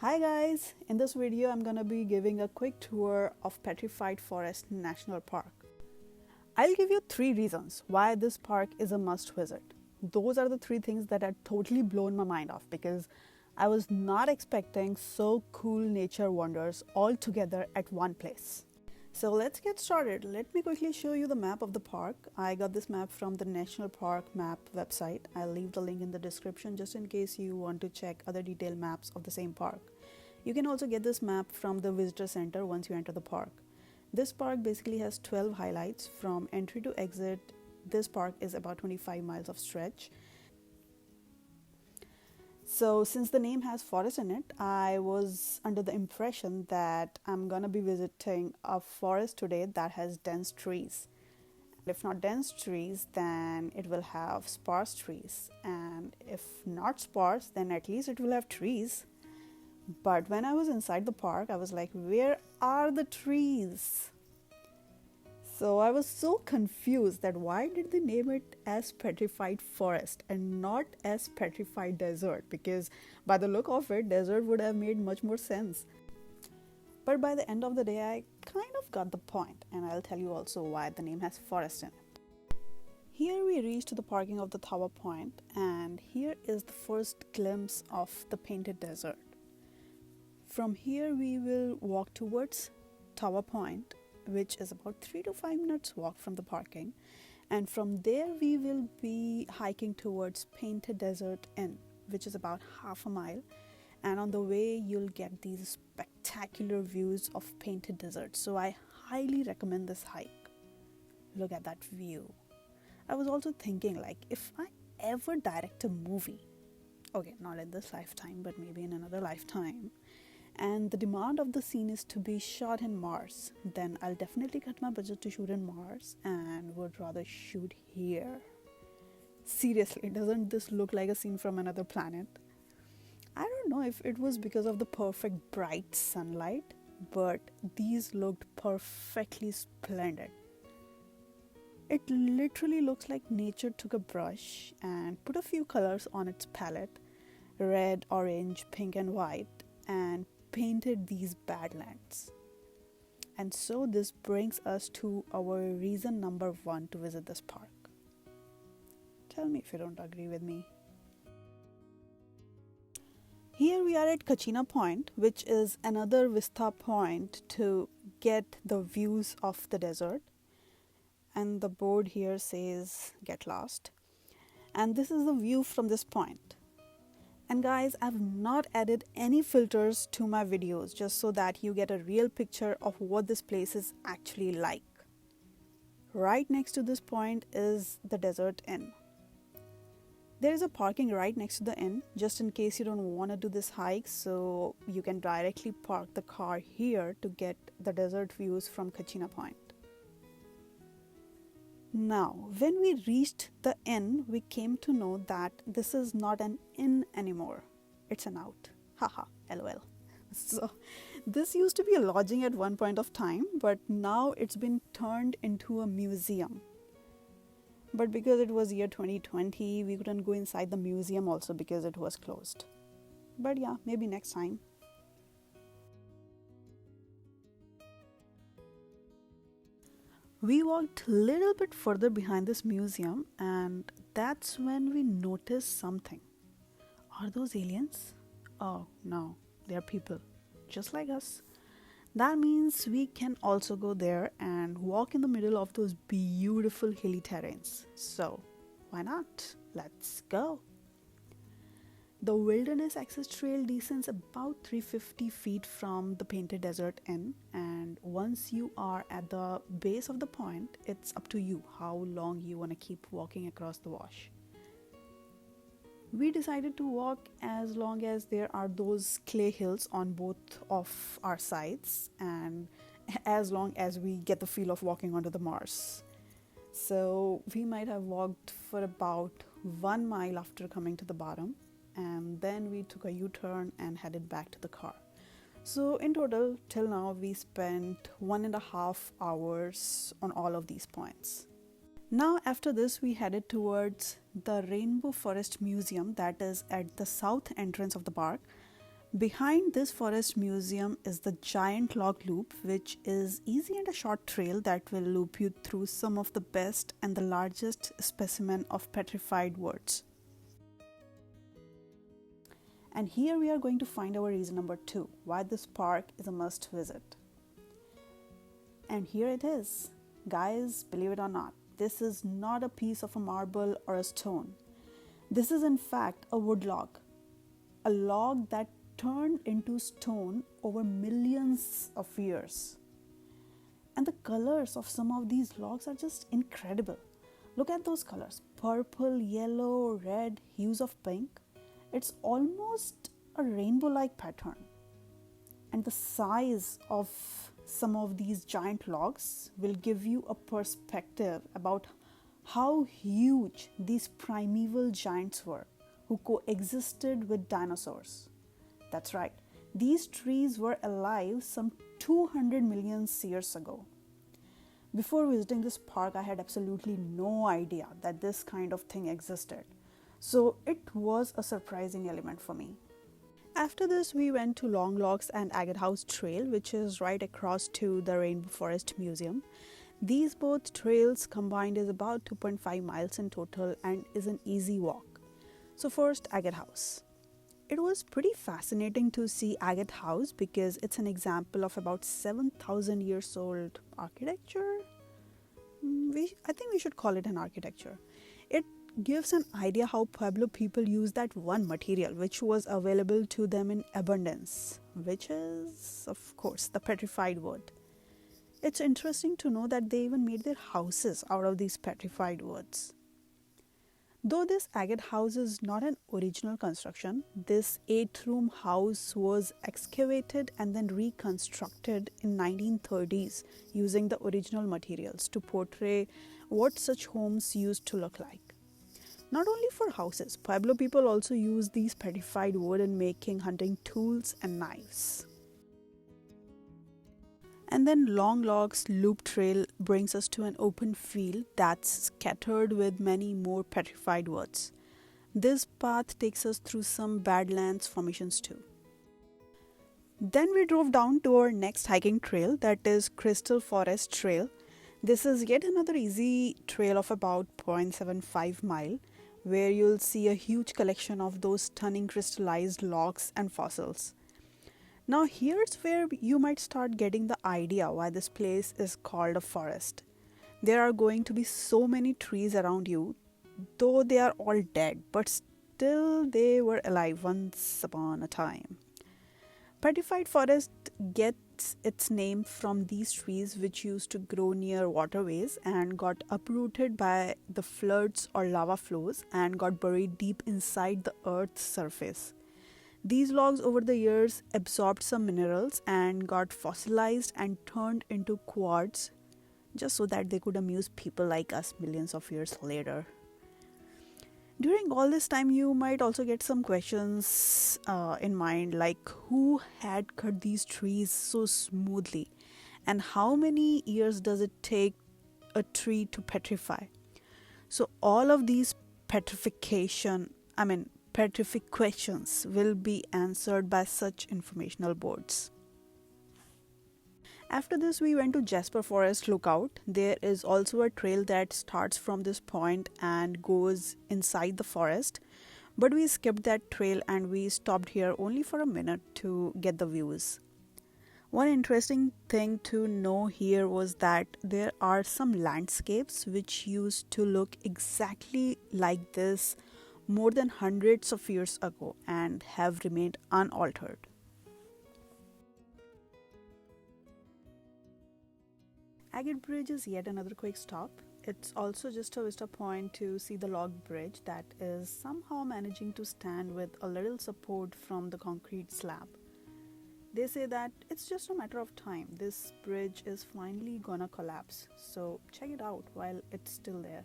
Hi guys, in this video I'm gonna be giving a quick tour of Petrified Forest National Park. I'll give you 3 reasons why this park is a must visit. Those are the 3 things that had totally blown my mind off because I was not expecting so cool nature wonders all together at one place. So let's get started. Let me quickly show you the map of the park. I got this map from the National Park map website. I'll leave the link in the description just in case you want to check other detailed maps of the same park. You can also get this map from the visitor center once you enter the park. This park basically has 12 highlights from entry to exit. This park is about 25 miles of stretch. So since the name has forest in it, I was under the impression that I'm gonna be visiting a forest today that has dense trees. If not dense trees, then it will have sparse trees. And if not sparse, then at least it will have trees. But when I was inside the park, I was like, where are the trees? So I was so confused that why did they name it as Petrified Forest and not as Petrified Desert? Because by the look of it, desert would have made much more sense. But by the end of the day, I kind of got the point, and I'll tell you also why the name has forest in it. Here we reached the parking of the Tower Point, and here is the first glimpse of the painted desert. From here we will walk towards Tower Point, which is about 3 to 5 minutes walk from the parking, and from there we will be hiking towards Painted Desert Inn, which is about half a mile, and on the way you'll get these spectacular views of Painted Desert. So I highly recommend this hike. Look at that view. I was also thinking, like, if I ever direct a movie, okay, not in this lifetime but maybe in another lifetime, and the demand of the scene is to be shot in Mars, then I'll definitely cut my budget to shoot in Mars and would rather shoot here. Seriously, doesn't this look like a scene from another planet? I don't know if it was because of the perfect bright sunlight, but these looked perfectly splendid. It literally looks like nature took a brush and put a few colors on its palette, red, orange, pink and white, and painted these badlands. And so this brings us to our reason number 1 to visit this park. Tell me if you don't agree with me. Here we are at Kachina Point, which is another vista point to get the views of the desert. And the board here says get lost. And this is the view from this point. And guys, I've not added any filters to my videos just so that you get a real picture of what this place is actually like. Right next to this point is the Desert Inn. There is a parking right next to the inn just in case you don't want to do this hike, so you can directly park the car here to get the desert views from Kachina Point. Now, when we reached the inn, we came to know that this is not an inn anymore. It's an out. Haha, lol. So, this used to be a lodging at one point of time, but now it's been turned into a museum. But because it was year 2020, we couldn't go inside the museum also because it was closed. But yeah, maybe next time. We walked a little bit further behind this museum, and that's when we noticed something. Are those aliens? Oh no, they're people, just like us. That means we can also go there and walk in the middle of those beautiful hilly terrains. So, why not? Let's go. The Wilderness Access Trail descends about 350 feet from the Painted Desert Inn, and once you are at the base of the point, it's up to you how long you want to keep walking across the wash. We decided to walk as long as there are those clay hills on both of our sides, and as long as we get the feel of walking onto the Mars. So we might have walked for about 1 mile after coming to the bottom, and then we took a U-turn and headed back to the car. So in total, till now, we spent 1.5 hours on all of these points. Now after this, we headed towards the Rainbow Forest Museum that is at the south entrance of the park. Behind this forest museum is the giant log loop, which is easy and a short trail that will loop you through some of the best and the largest specimen of petrified woods. And here we are going to find our reason number 2, why this park is a must visit. And here it is. Guys, believe it or not, this is not a piece of a marble or a stone. This is in fact a wood log. A log that turned into stone over millions of years. And the colors of some of these logs are just incredible. Look at those colors: purple, yellow, red, hues of pink. It's almost a rainbow-like pattern. And the size of some of these giant logs will give you a perspective about how huge these primeval giants were who coexisted with dinosaurs. That's right, these trees were alive some 200 million years ago. Before visiting this park, I had absolutely no idea that this kind of thing existed. So it was a surprising element for me. After this, we went to Logs and Agate House Trail, which is right across to the Rainbow Forest Museum. These both trails combined is about 2.5 miles in total and is an easy walk. So first, Agate House. It was pretty fascinating to see Agate House because it's an example of about 7,000 years old architecture. I think we should call it an architecture. It gives an idea how Pueblo people use that one material which was available to them in abundance, which is, of course, the petrified wood. It's interesting to know that they even made their houses out of these petrified woods. Though this Agate house is not an original construction, this 8-room house was excavated and then reconstructed in 1930s using the original materials to portray what such homes used to look like. Not only for houses, Pueblo people also use these petrified wood in making hunting tools and knives. And then Logs Loop Trail brings us to an open field that's scattered with many more petrified woods. This path takes us through some Badlands formations too. Then we drove down to our next hiking trail, that is Crystal Forest Trail. This is yet another easy trail of about 0.75 mile, where you'll see a huge collection of those stunning crystallized logs and fossils. Now here's where you might start getting the idea why this place is called a forest. There are going to be so many trees around you, though they are all dead, but still they were alive once upon a time. Petrified Forest gets its name from these trees which used to grow near waterways and got uprooted by the floods or lava flows and got buried deep inside the earth's surface. These logs over the years absorbed some minerals and got fossilized and turned into quartz just so that they could amuse people like us millions of years later. During all this time, you might also get some questions in mind, like who had cut these trees so smoothly and how many years does it take a tree to petrify? So all of these petrification questions will be answered by such informational boards. After this, we went to Jasper Forest Lookout. There is also a trail that starts from this point and goes inside the forest, but we skipped that trail and we stopped here only for a minute to get the views. One interesting thing to know here was that there are some landscapes which used to look exactly like this more than hundreds of years ago and have remained unaltered. Agate Bridge is yet another quick stop. It's also just a vista point to see the log bridge that is somehow managing to stand with a little support from the concrete slab. They say that it's just a matter of time. This bridge is finally gonna collapse, so check it out while it's still there.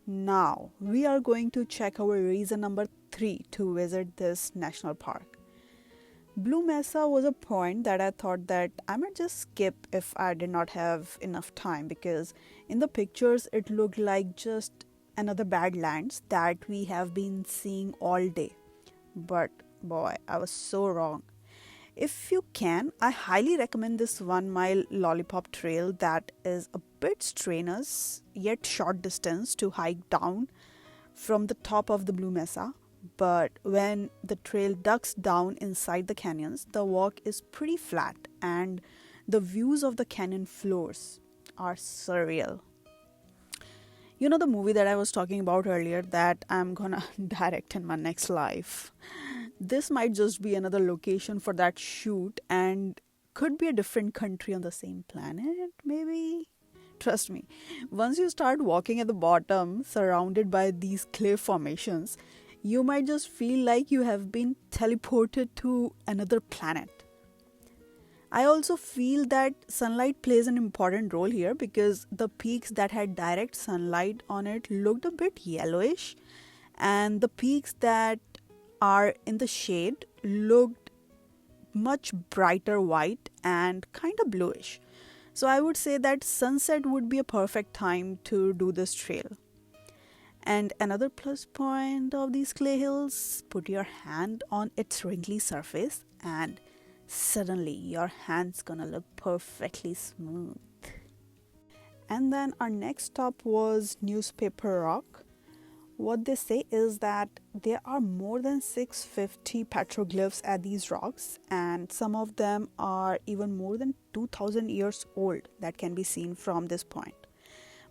Now, we are going to check our reason number 3 to visit this national park. Blue Mesa was a point that I thought that I might just skip if I did not have enough time, because in the pictures it looked like just another Badlands that we have been seeing all day. But boy, I was so wrong. If you can, I highly recommend this 1 mile lollipop trail that is a bit strenuous yet short distance to hike down from the top of the Blue Mesa. But when the trail ducks down inside the canyons, the walk is pretty flat and the views of the canyon floors are surreal. You know the movie that I was talking about earlier that I'm gonna direct in my next life? This might just be another location for that shoot and could be a different country on the same planet, maybe? Trust me, once you start walking at the bottom, surrounded by these cliff formations, you might just feel like you have been teleported to another planet. I also feel that sunlight plays an important role here because the peaks that had direct sunlight on it looked a bit yellowish, and the peaks that are in the shade looked much brighter white and kind of bluish. So I would say that sunset would be a perfect time to do this trail. And another plus point of these clay hills, put your hand on its wrinkly surface and suddenly your hand's gonna look perfectly smooth. And then our next stop was Newspaper Rock. What they say is that there are more than 650 petroglyphs at these rocks, and some of them are even more than 2000 years old that can be seen from this point.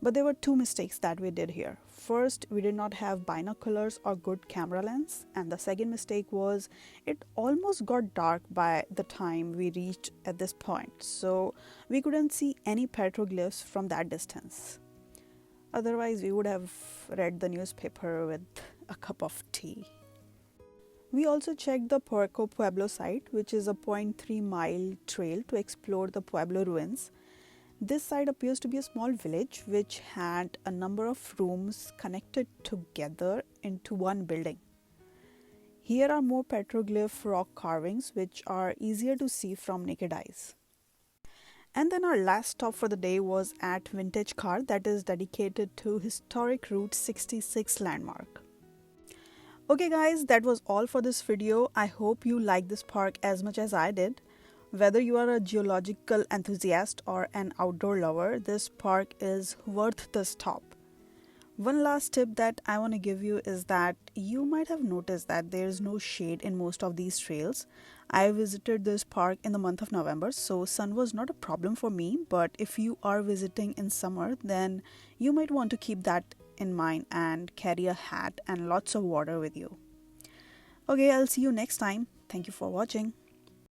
But there were two mistakes that we did here. First, we did not have binoculars or good camera lens, and the second mistake was it almost got dark by the time we reached at this point, so we couldn't see any petroglyphs from that distance. Otherwise, we would have read the newspaper with a cup of tea. We also checked the Puerco Pueblo site, which is a 0.3-mile trail to explore the Pueblo ruins. This site appears to be a small village which had a number of rooms connected together into one building. Here are more petroglyph rock carvings which are easier to see from naked eyes. And then our last stop for the day was at Vintage Car, that is dedicated to historic Route 66 landmark. Okay guys, that was all for this video. I hope you liked this park as much as I did. Whether you are a geological enthusiast or an outdoor lover, this park is worth the stop. One last tip that I want to give you is that you might have noticed that there is no shade in most of these trails. I visited this park in the month of November, so sun was not a problem for me, but if you are visiting in summer, then you might want to keep that in mind and carry a hat and lots of water with you. Okay, I'll see you next time. Thank you for watching.